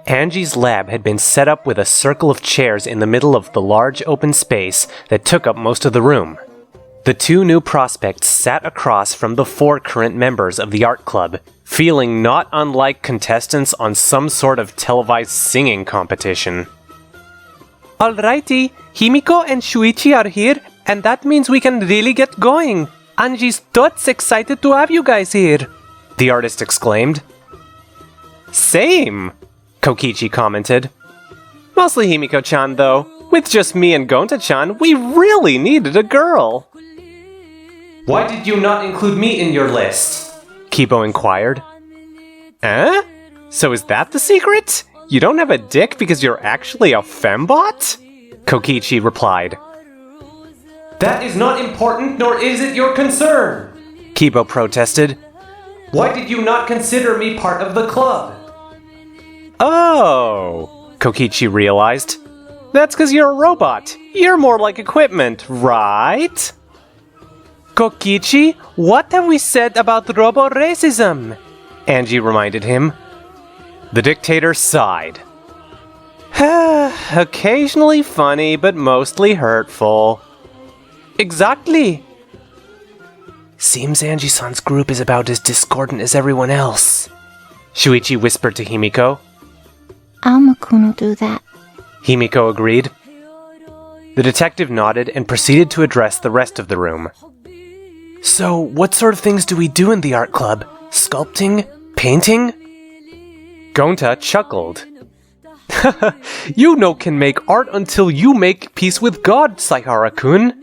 Angie's lab had been set up with a circle of chairs in the middle of the large open space that took up most of the room. The two new prospects sat across from the 4 current members of the art club, feeling not unlike contestants on some sort of televised singing competition. Alrighty, Himiko and Shuichi are here, and that means we can really get going. Angie's totally excited to have you guys here, the artist exclaimed. Same, Kokichi commented. Mostly Himiko-chan, though. With just me and Gonta-chan, we really needed a girl. Why did you not include me in your list? Kibo inquired. So is that the secret? You don't have a dick because you're actually a fembot? Kokichi replied. That is not important, nor is it your concern, Kibo protested. Why did you not consider me part of the club? Oh, Kokichi realized. That's because you're a robot. You're more like equipment, right? Kokichi, what have we said about robo-racism? Angie reminded him. The dictator sighed. Occasionally funny, but mostly hurtful. Exactly. Seems Angie-san's group is about as discordant as everyone else, Shuichi whispered to Himiko. Alma-kun will do that, Himiko agreed. The detective nodded and proceeded to address the rest of the room. So, what sort of things do we do in the art club? Sculpting? Painting? Gonta chuckled. You no can make art until you make peace with God, Saihara-kun.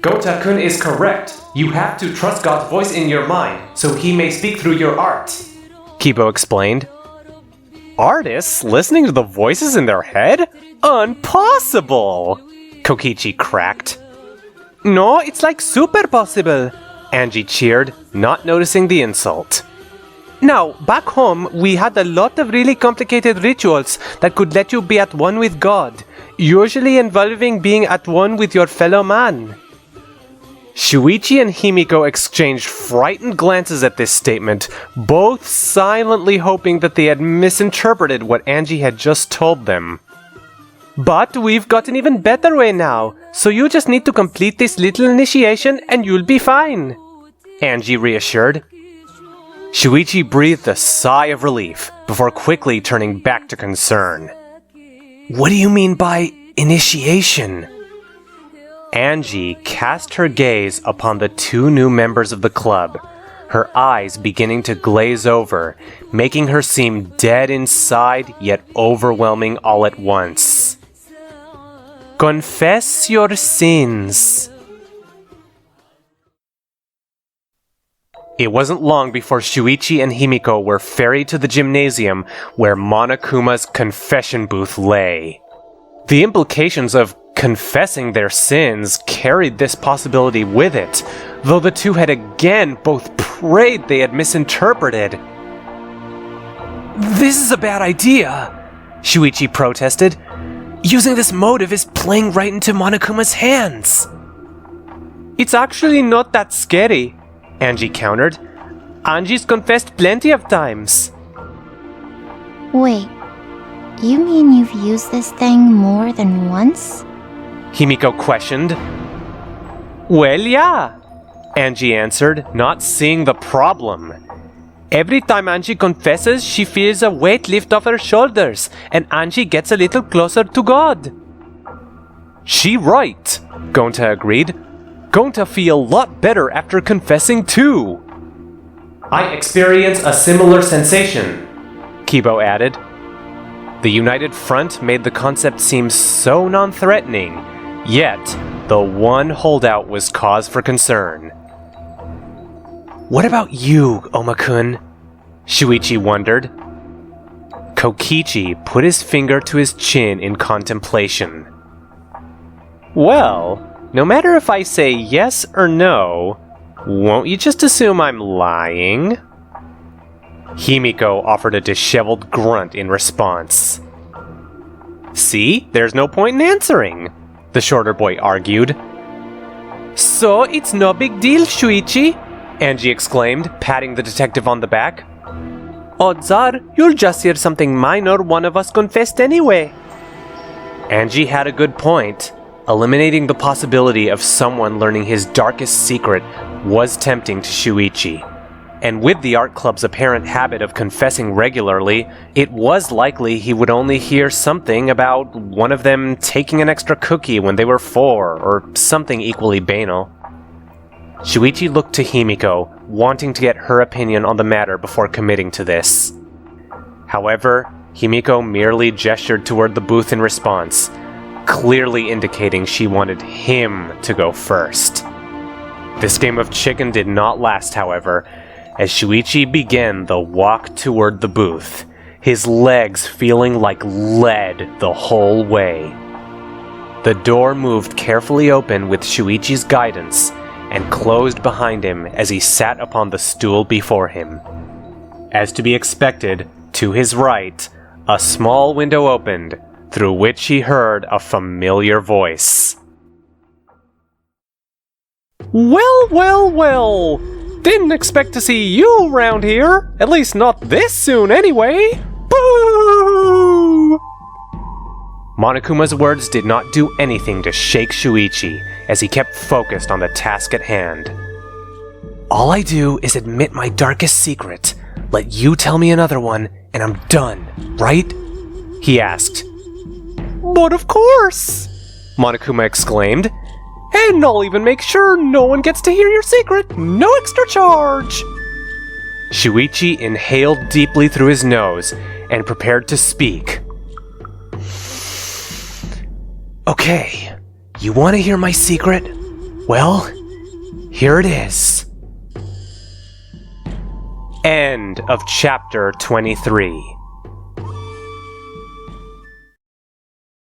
Gonta-kun is correct. You have to trust God's voice in your mind, so he may speak through your art, Kibo explained. Artists listening to the voices in their head? Impossible! Kokichi cracked. No, it's like super possible, Angie cheered, not noticing the insult. Now, back home, we had a lot of really complicated rituals that could let you be at one with God, usually involving being at one with your fellow man. Shuichi and Himiko exchanged frightened glances at this statement, both silently hoping that they had misinterpreted what Angie had just told them. But we've got an even better way now, so you just need to complete this little initiation and you'll be fine, Angie reassured. Shuichi breathed a sigh of relief before quickly turning back to concern. What do you mean by initiation? Angie cast her gaze upon the 2 new members of the club, her eyes beginning to glaze over, making her seem dead inside yet overwhelming all at once. Confess your sins. It wasn't long before Shuichi and Himiko were ferried to the gymnasium where Monokuma's confession booth lay. The implications of confessing their sins carried this possibility with it, though the two had again both prayed they had misinterpreted. This is a bad idea, Shuichi protested. Using this motive is playing right into Monokuma's hands. It's actually not that scary, Angie countered. Angie's confessed plenty of times. Wait, you mean you've used this thing more than once? Himiko questioned. Well, yeah, Angie answered, not seeing the problem. Every time Angie confesses, she feels a weight lift off her shoulders, and Angie gets a little closer to God. She right, Gonta agreed. Gonta feel a lot better after confessing too. I experience a similar sensation, Kibo added. The United Front made the concept seem so non-threatening, yet the one holdout was cause for concern. What about you, Oma-kun? Shuichi wondered. Kokichi put his finger to his chin in contemplation. Well, no matter if I say yes or no, won't you just assume I'm lying? Himiko offered a disheveled grunt in response. See, there's no point in answering, the shorter boy argued. So it's no big deal, Shuichi, Angie exclaimed, patting the detective on the back. Odds are, you'll just hear something minor one of us confessed anyway. Angie had a good point. Eliminating the possibility of someone learning his darkest secret was tempting to Shuichi. And with the art club's apparent habit of confessing regularly, it was likely he would only hear something about one of them taking an extra cookie when they were 4, or something equally banal. Shuichi looked to Himiko, wanting to get her opinion on the matter before committing to this. However, Himiko merely gestured toward the booth in response, clearly indicating she wanted him to go first. This game of chicken did not last, however, as Shuichi began the walk toward the booth, his legs feeling like lead the whole way. The door moved carefully open with Shuichi's guidance and closed behind him as he sat upon the stool before him. As to be expected, to his right, a small window opened, through which he heard a familiar voice. Well, well, well! Didn't expect to see you around here! At least not this soon, anyway! Boo! Monokuma's words did not do anything to shake Shuichi, as he kept focused on the task at hand. All I do is admit my darkest secret, let you tell me another one, and I'm done, right? He asked. But of course! Monokuma exclaimed. And I'll even make sure no one gets to hear your secret, no extra charge! Shuichi inhaled deeply through his nose and prepared to speak. Okay, you want to hear my secret? Well, here it is. End of chapter 23.